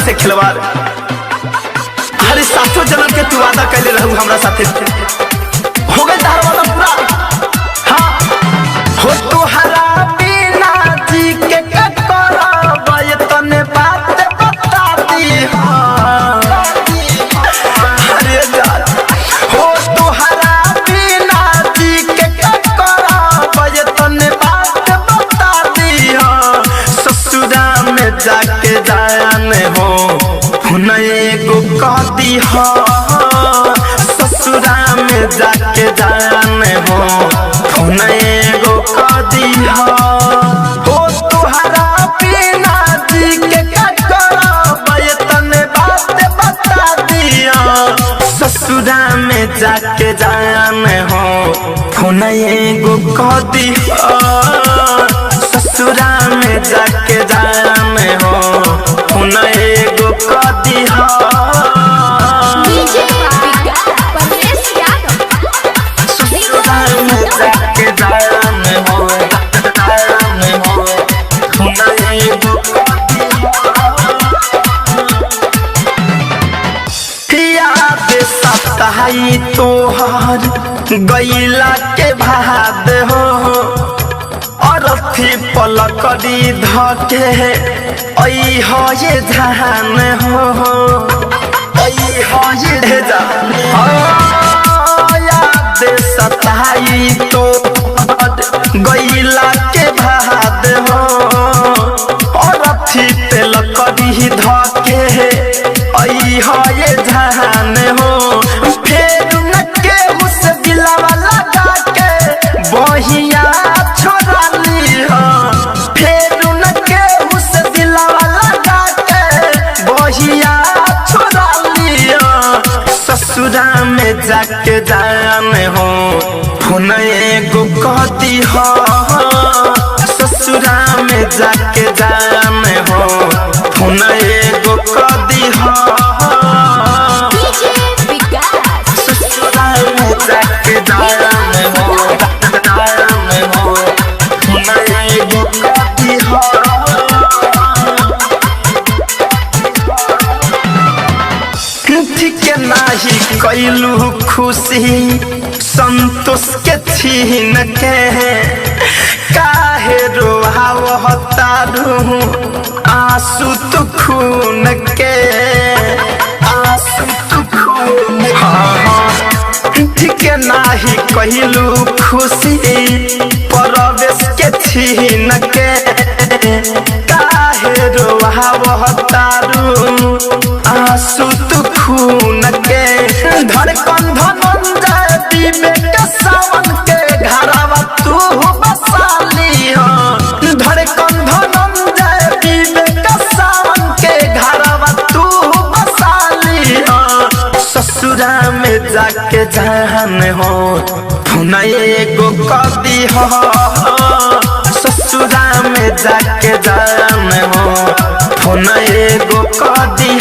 से खिलवाड़। अरे सातों जन्म के तू वादा कैले रहू हमरा साथे, हो गए तार वादा पूरा। हाँ हो तोहरा बिना जी के करब ये तने बात बता दी। अरे जान हो तोहरा बिना जी के करब ये तने बात बता दी। ससुरा में जाके जाने हो एगो कह दी। ससुरा में जाके जाने हो एगो कह दी। हो तोहरा बिना जी के करब ये तने बात बता दिया। ससुरा में जाके जाने हो एगो कह दी। ससुरा में जाके जाने हो एगो कह दी। तोहर गैला के भाद हो और थी पलकड़ी धके ऐ हो ये धान हो ऐ हो ये जान याद सताई तो गैला के भाद हो और थी पलकड़ी धके ऐ हो ये धान हो। बहिया छोड़ा ली हो फिर उनके उस दिलवा लगा के बहिया छोड़ा ली हो। ससुरा में जाके जाने हो एगो कह दी। ससुरा में जाके जाने हो एगो कह दी। ससुरा में जाके जाने हो नाही कैलू खुशी संतोष के छीन के काहे रोहावता रू आंसू तो खून के आंसू तो खून। ठीक नाही कैलू खुशी परवेश के छीन के काहे रोहावता रू आंसू तो खून के। धड़कन धनंजय विवेक सावन के घरवा तू बसाली हो। धड़कन धनंजय विवेक सावन के घरवा तू बसाली हो। ससुरा में जाके जाने हो एगो कह दी। ससुरा में जाके जाने हो एगो कह दी।